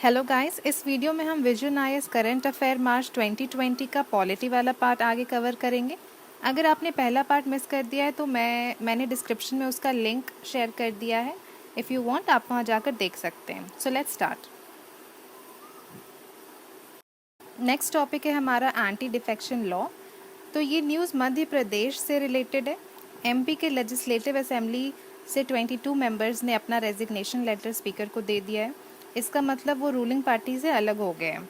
Hello guys, इस video में हम विजन आईएएस करंट अफेयर मार्च 2020 का पॉलिटी वाला पार्ट आगे कवर करेंगे। अगर आपने पहला पार्ट मिस कर दिया है तो मैंने डिस्क्रिप्शन में उसका लिंक शेयर कर दिया है। इफ़ यू वांट आप वहाँ जाकर देख सकते हैं। So let's start. Next topic है हमारा एंटी डिफेक्शन लॉ। तो ये न्यूज़ मध्य प्रदेश से रिलेटेड है। एमपी के लेजिस्लेटिव असेंबली से 22 मेंबर्स ने अपना रेजिग्नेशन लेटर स्पीकर को दे दिया है। इसका मतलब वो रूलिंग पार्टी से अलग हो गए हैं।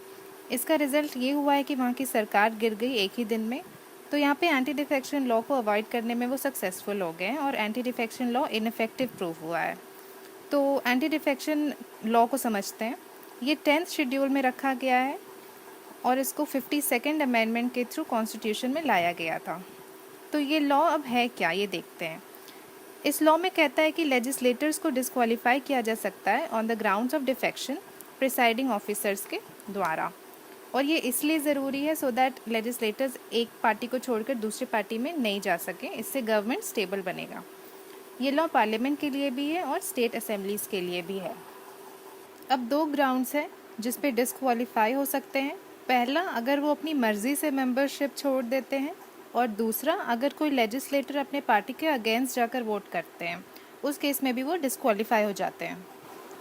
इसका रिजल्ट ये हुआ है कि वहाँ की सरकार गिर गई एक ही दिन में। तो यहाँ पे एंटी डिफेक्शन लॉ को अवॉइड करने में वो सक्सेसफुल हो गए हैं और anti defection law ineffective proof हुआ है। तो एंटी डिफेक्शन लॉ को समझते हैं। ये 10th शेड्यूल में रखा गया है और इसको 52nd अमेंडमेंट के थ्रू कॉन्स्टिट्यूशन में लाया गया था। तो ये लॉ अब है क्या, ये देखते हैं। इस लॉ में कहता है कि लेजिस्लेटर्स को डिस्क्वालीफाई किया जा सकता है on the grounds of defection presiding officers के द्वारा। और ये इसलिए ज़रूरी है सो दैट लेजिस्लेटर्स एक पार्टी को छोड़कर दूसरी पार्टी में नहीं जा सकें। इससे गवर्नमेंट स्टेबल बनेगा। ये लॉ पार्लियामेंट के लिए भी है और स्टेट असेंबलीज़ के लिए भी है। अब दो ग्राउंड्स हैं जिस पे डिस्क्वालीफाई हो सकते हैं। पहला, अगर वो अपनी मर्ज़ी से मेंबरशिप छोड़ देते हैं, और दूसरा, अगर कोई लेजिस्लेटर अपने पार्टी के अगेंस्ट जाकर वोट करते हैं, उस केस में भी वो डिस्क्वालीफाई हो जाते हैं।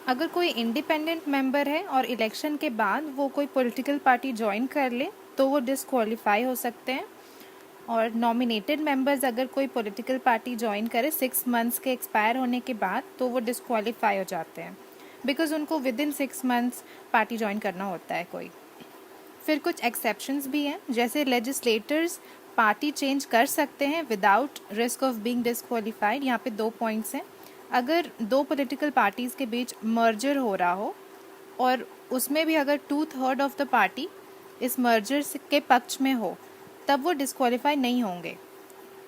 अगर कोई इंडिपेंडेंट मेंबर है और इलेक्शन के बाद वो कोई पॉलिटिकल पार्टी ज्वाइन कर ले तो वो डिस्क्वालीफाई हो सकते हैं। और नॉमिनेटेड मेंबर्स अगर कोई पॉलिटिकल पार्टी ज्वाइन करे 6 मंथ्स के एक्सपायर होने के बाद तो वो डिस्क्वालीफाई हो जाते हैं, बिकॉज उनको with in 6 months party join करना होता है कोई। फिर कुछ एक्सेप्शंस भी हैं, जैसे लेजिस्लेटर्स पार्टी चेंज कर सकते हैं without risk of being disqualified. यहाँ पे 2 पॉइंट्स हैं। अगर दो पॉलिटिकल पार्टीज़ के बीच मर्जर हो रहा हो और उसमें भी अगर 2/3 ऑफ द पार्टी इस मर्जर के पक्ष में हो, तब वो डिस्क्वालीफाई नहीं होंगे।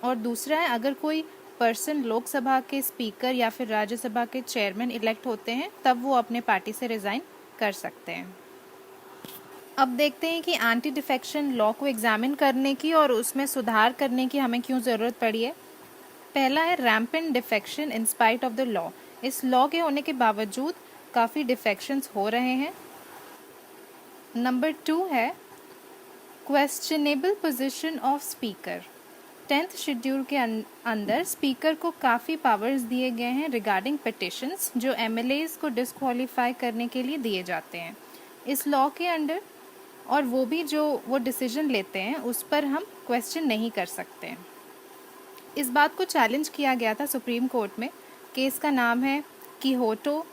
और दूसरा है, अगर कोई पर्सन लोकसभा के स्पीकर या फिर राज्यसभा के चेयरमैन इलेक्ट होते हैं, तब वो अपने पार्टी से रिज़ाइन कर सकते हैं। अब देखते हैं कि एंटी डिफेक्शन लॉ को एग्जामिन करने की और उसमें सुधार करने की हमें क्यों ज़रूरत पड़ी है। पहला है rampant defection in spite of the law. इस लॉ के होने के बावजूद काफ़ी डिफेक्शंस हो रहे हैं। नंबर 2 है questionable position of speaker. 10th schedule के अंदर स्पीकर को काफ़ी पावर्स दिए गए हैं रिगार्डिंग पिटिशंस जो एमएलएज को डिस्क्वालीफाई करने के लिए दिए जाते हैं इस लॉ के अंडर। और वो भी जो वो डिसीजन लेते हैं उस पर हम क्वेश्चन नहीं कर सकते हैं। इस बात को चैलेंज किया गया था सुप्रीम कोर्ट में। केस का नाम है किहोटो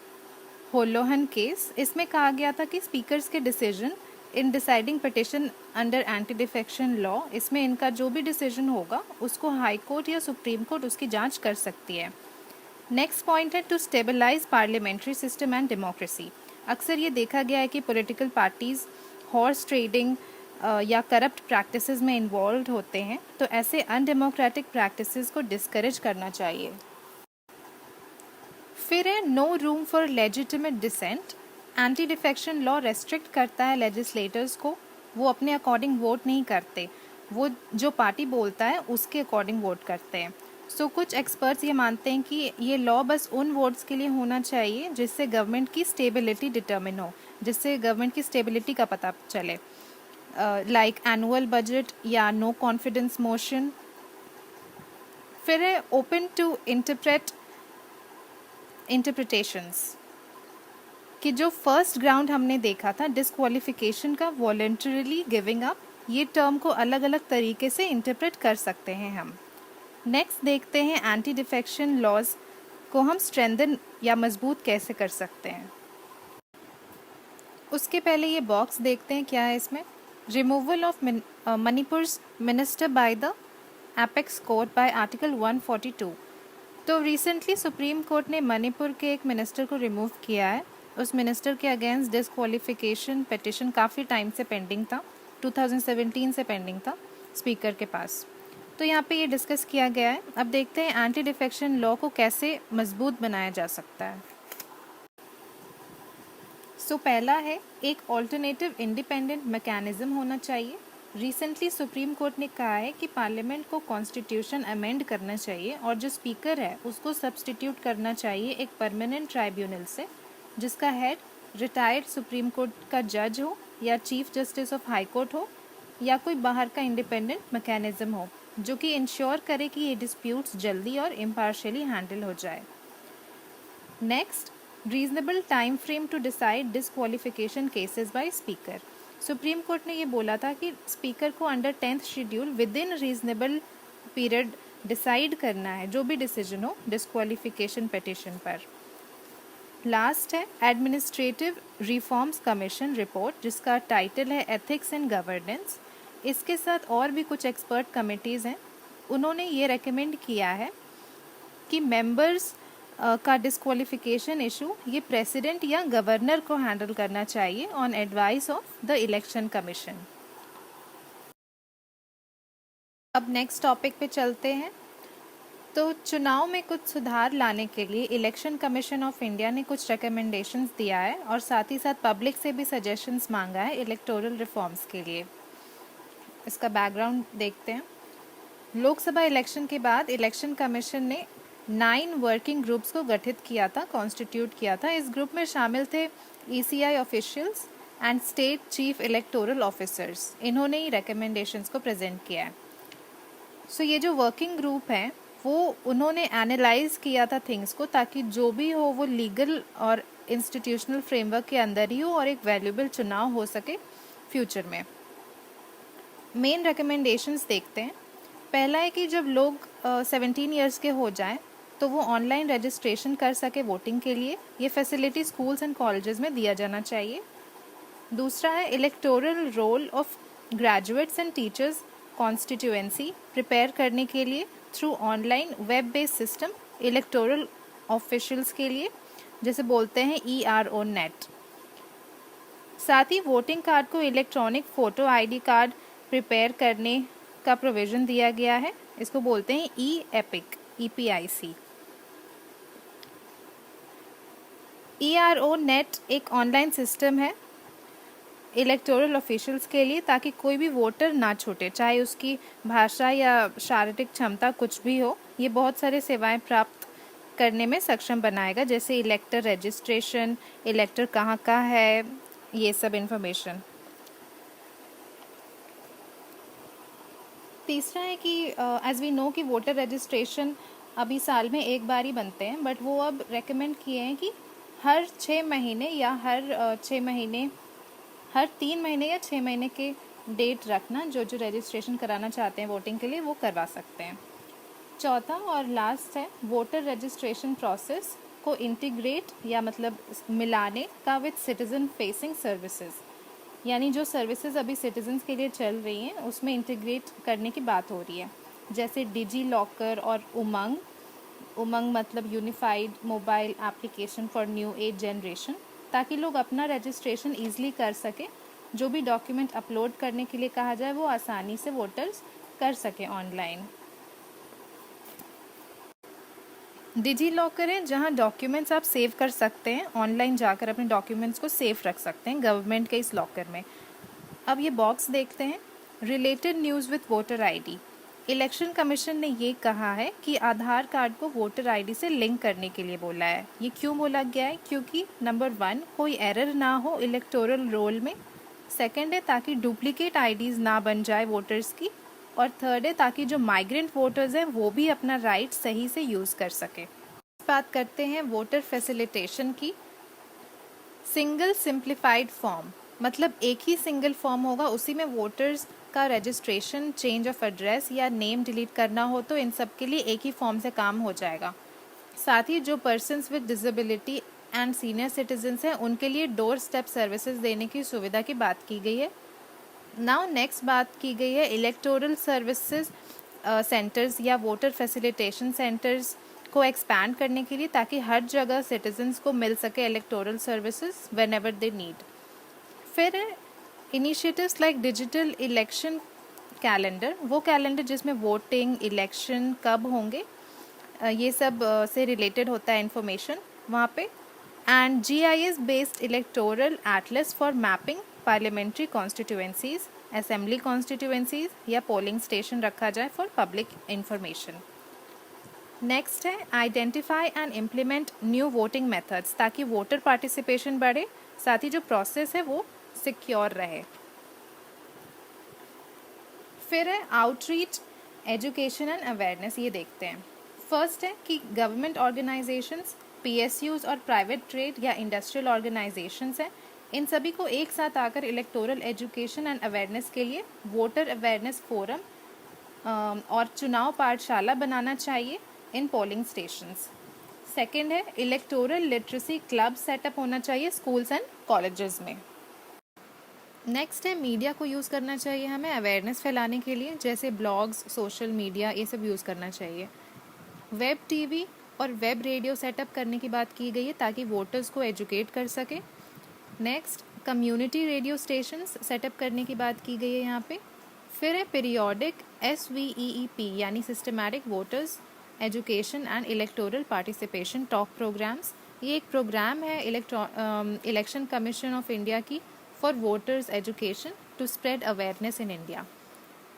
होलोहन केस। इसमें कहा गया था कि स्पीकर्स के decision in deciding petition under anti defection law, इसमें इनका जो भी डिसीजन होगा उसको हाई कोर्ट या सुप्रीम कोर्ट उसकी जांच कर सकती है। नेक्स्ट पॉइंट है to stabilise parliamentary system and democracy. अक्सर ये देखा गया है कि पॉलिटिकल पार्टीज़ हॉर्स ट्रेडिंग या करप्ट प्रैक्टिसेस में इन्वॉल्व होते हैं, तो ऐसे अनडेमोक्रेटिक प्रैक्टिसेस को डिस्करेज करना चाहिए। फिर है no room for legitimate dissent. Anti defection law restrict करता है लेजिस्लेटर्स को। वो अपने अकॉर्डिंग वोट नहीं करते, वो जो पार्टी बोलता है उसके अकॉर्डिंग वोट करते हैं। सो कुछ एक्सपर्ट्स ये मानते हैं कि ये लॉ बस उन वोट्स के लिए होना चाहिए जिससे गवर्नमेंट की स्टेबिलिटी डिटर्मिन हो, जिससे गवर्नमेंट की स्टेबिलिटी का पता चले, लाइक एनुअल बजट या नो कॉन्फिडेंस मोशन। फिर है ओपन टू इंटरप्रिटेशंस, कि जो फर्स्ट ग्राउंड हमने देखा था डिस्क्वालिफिकेशन का, वॉलंटरीली गिविंग अप, ये टर्म को अलग अलग तरीके से इंटरप्रेट कर सकते हैं हम। नेक्स्ट देखते हैं एंटी डिफेक्शन लॉज को हम स्ट्रेंथन या मजबूत कैसे कर सकते हैं। उसके पहले ये बॉक्स देखते हैं क्या है इसमें। Removal of Manipur's minister by the apex court by article 142। तो रिसेंटली सुप्रीम कोर्ट ने मणिपुर के एक मिनिस्टर को रिमूव किया है। उस मिनिस्टर के अगेंस्ट डिस्क्वालिफिकेशन पिटिशन काफ़ी टाइम से पेंडिंग था, 2017 से पेंडिंग था स्पीकर के पास। तो यहाँ पे ये डिस्कस किया गया है। अब देखते हैं एंटी डिफेक्शन लॉ को कैसे मजबूत बनाया जा सकता है। सो पहला है एक ऑल्टरनेटिव इंडिपेंडेंट मैकेनिज्म होना चाहिए। रिसेंटली सुप्रीम कोर्ट ने कहा है कि पार्लियामेंट को कॉन्स्टिट्यूशन अमेंड करना चाहिए और जो स्पीकर है उसको सब्स्टिट्यूट करना चाहिए एक परमानेंट ट्राइब्यूनल से, जिसका हेड रिटायर्ड सुप्रीम कोर्ट का जज हो या chief justice of high court हो या कोई बाहर का इंडिपेंडेंट मैकेनिज्म हो जो कि इंश्योर करे कि ये डिस्प्यूट्स जल्दी और इम्पार्शियली हैंडल हो जाए। Next, reasonable time frame to decide disqualification cases by speaker. Supreme court ने ये बोला था कि स्पीकर को under 10th schedule within reasonable period decide करना है जो भी डिसीजन हो डिसक्वालिफिकेशन पिटिशन पर। लास्ट है एडमिनिस्ट्रेटिव रिफॉर्म्स कमीशन रिपोर्ट जिसका टाइटल है एथिक्स एंड गवर्नेंस। इसके साथ और भी कुछ एक्सपर्ट कमिटीज़ हैं, उन्होंने ये रेकमेंड किया है कि मेंबर्स का डिस्क्वालिफिकेशन इशू ये प्रेसिडेंट या गवर्नर को हैंडल करना चाहिए on advice of the election commission. अब नेक्स्ट टॉपिक पे चलते हैं। तो चुनाव में कुछ सुधार लाने के लिए इलेक्शन कमीशन ऑफ इंडिया ने कुछ रिकमेंडेशंस दिया है और साथ ही साथ पब्लिक से भी सजेशंस मांगा है इलेक्टोरल रिफॉर्म्स के लिए। इसका बैकग्राउंड देखते हैं। लोकसभा इलेक्शन के बाद इलेक्शन कमीशन ने 9 वर्किंग ग्रुप्स को गठित किया था, कॉन्स्टिट्यूट किया था। इस ग्रुप में शामिल थे ECI officials and state chief electoral officers. इन्होंने ही रिकमेंडेशंस को प्रेजेंट किया है। सो ये जो वर्किंग ग्रुप है वो उन्होंने एनालाइज किया था थिंग्स को, ताकि जो भी हो वो लीगल और इंस्टीट्यूशनल फ्रेमवर्क के अंदर ही हो और एक वैल्यूएबल चुनाव हो सके फ्यूचर में। मेन रिकमेंडेशंस देखते हैं। पहला है कि जब लोग 17 ईयर्स के हो जाएं तो वो ऑनलाइन रजिस्ट्रेशन कर सके वोटिंग के लिए। ये फैसिलिटी स्कूल्स एंड कॉलेजेस में दिया जाना चाहिए। दूसरा है electoral roll of graduates and teachers constituency prepare करने के लिए through online web based system electoral officials के लिए, जैसे बोलते हैं ERO नेट। साथ ही वोटिंग कार्ड को electronic photo ID card prepare करने का प्रोविज़न दिया गया है। इसको बोलते हैं EPIC EPIC। ERO नेट एक ऑनलाइन सिस्टम है इलेक्टोरल ऑफिशियल्स के लिए, ताकि कोई भी वोटर ना छूटे, चाहे उसकी भाषा या शारीरिक क्षमता कुछ भी हो। ये बहुत सारे सेवाएं प्राप्त करने में सक्षम बनाएगा, जैसे इलेक्टर रजिस्ट्रेशन, इलेक्टर कहाँ का है, ये सब इंफॉर्मेशन। तीसरा है कि एज वी नो कि वोटर रजिस्ट्रेशन अभी साल में एक बार ही बनते हैं, बट वो अब रेकमेंड किए हैं कि हर 6 महीने या हर 3 महीने या 6 महीने के डेट रखना। जो रजिस्ट्रेशन कराना चाहते हैं वोटिंग के लिए वो करवा सकते हैं। चौथा और लास्ट है वोटर रजिस्ट्रेशन प्रोसेस को इंटीग्रेट या मतलब मिलाने का विद सिटीजन फेसिंग सर्विसेज, यानी जो सर्विसेज अभी सिटीजन्स के लिए चल रही हैं उसमें इंटीग्रेट करने की बात हो रही है, जैसे डिजी लॉकर और उमंग मतलब unified mobile application for new age generation, ताकि लोग अपना रजिस्ट्रेशन ईजिली कर सके। जो भी डॉक्यूमेंट अपलोड करने के लिए कहा जाए वो आसानी से वोटर्स कर सके ऑनलाइन। डिजी लॉकर है जहां डॉक्यूमेंट्स आप सेव कर सकते हैं, ऑनलाइन जाकर अपने डॉक्यूमेंट्स को सेव रख सकते हैं गवर्नमेंट के इस लॉकर में। अब ये बॉक्स देखते हैं, related news with voter ID। Election commission ने ये कहा है कि आधार कार्ड को वोटर ID से लिंक करने के लिए बोला है। ये क्यों बोला गया है? क्योंकि नंबर 1 कोई एरर ना हो इलेक्टोरल रोल में, सेकंड है ताकि डुप्लीकेट IDs ना बन जाए वोटर्स की, और थर्ड है ताकि जो माइग्रेंट वोटर्स हैं वो भी अपना राइट सही से यूज़ कर सके। बात करते हैं वोटर फैसिलिटेशन की। सिंगल सिंप्लीफाइड फॉर्म मतलब एक ही सिंगल फॉर्म होगा, उसी में वोटर्स का रजिस्ट्रेशन, चेंज ऑफ एड्रेस या नेम डिलीट करना हो तो इन सब के लिए एक ही फॉर्म से काम हो जाएगा। साथ ही जो persons with disability and senior citizens हैं उनके लिए डोर स्टेप सर्विसेज देने की सुविधा की बात की गई है। नाउ नेक्स्ट बात की गई है इलेक्टोरल सर्विसेज सेंटर्स या वोटर फैसिलिटेशन सेंटर्स को एक्सपैंड करने के लिए, ताकि हर जगह सिटीजन्स को मिल सके electoral services whenever they need. फिर initiatives like digital election calendar, वो कैलेंडर जिसमें वोटिंग, इलेक्शन कब होंगे ये सब से रिलेटेड होता है इन्फॉर्मेशन वहाँ पे। And GIS based electoral Atlas for mapping parliamentary constituencies, assembly constituencies या पोलिंग स्टेशन रखा जाए फॉर पब्लिक इंफॉर्मेशन। नेक्स्ट है identify and implement new voting methods, ताकि वोटर पार्टिसिपेशन बढ़े, साथ ही जो प्रोसेस है वो सिक्योर रहे। फिर है आउटरीच, एजुकेशन एंड अवेयरनेस। ये देखते हैं। फर्स्ट है कि गवर्नमेंट ऑर्गेनाइजेशंस, पीएसयूज और प्राइवेट ट्रेड या इंडस्ट्रियल ऑर्गेनाइजेशंस हैं, इन सभी को एक साथ आकर इलेक्टोरल एजुकेशन एंड अवेयरनेस के लिए वोटर अवेयरनेस फोरम और चुनाव पाठशाला बनाना चाहिए इन पोलिंग स्टेशंस। सेकेंड है इलेक्टोरल लिटरेसी क्लब सेटअप होना चाहिए स्कूल्स एंड कॉलेजेस में। नेक्स्ट है मीडिया को यूज़ करना चाहिए हमें अवेयरनेस फैलाने के लिए, जैसे ब्लॉग्स, सोशल मीडिया, ये सब यूज़ करना चाहिए। वेब टीवी और वेब रेडियो सेटअप करने की बात की गई है ताकि वोटर्स को एजुकेट कर सके। Next community radio stations setup करने की बात की गई है यहाँ पे। फिर है पीरियोडिक SVEEP यानी systematic voters education and electoral participation talk programmes. ये एक प्रोग्राम है इलेक्शन कमीशन ऑफ इंडिया की for voters education to spread awareness in India.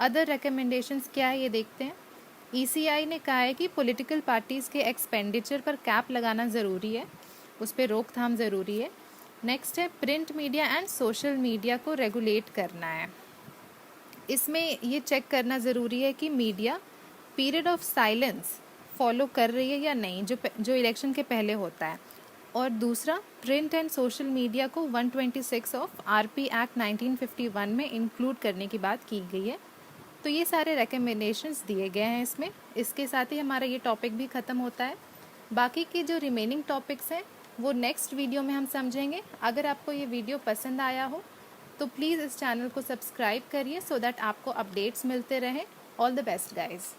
Other recommendations क्या है ये देखते हैं। ECI ने कहा है कि पॉलिटिकल पार्टीज़ के एक्सपेंडिचर पर कैप लगाना ज़रूरी है, उस पर रोकथाम ज़रूरी है। नेक्स्ट है print media and social media को रेगुलेट करना है। इसमें ये चेक करना ज़रूरी है कि media period of silence follow कर रही है या नहीं, जो इलेक्शन के पहले होता है। और दूसरा, प्रिंट एंड सोशल मीडिया को 126 ऑफ RP एक्ट 1951 में इंक्लूड करने की बात की गई है। तो ये सारे रिकमेंडेशंस दिए गए हैं इसमें। इसके साथ ही हमारा ये टॉपिक भी ख़त्म होता है। बाकी के जो रिमेनिंग टॉपिक्स हैं वो नेक्स्ट वीडियो में हम समझेंगे। अगर आपको ये वीडियो पसंद आया हो तो प्लीज़ इस चैनल को सब्सक्राइब करिए सो दैट आपको अपडेट्स मिलते रहें। All the best guys.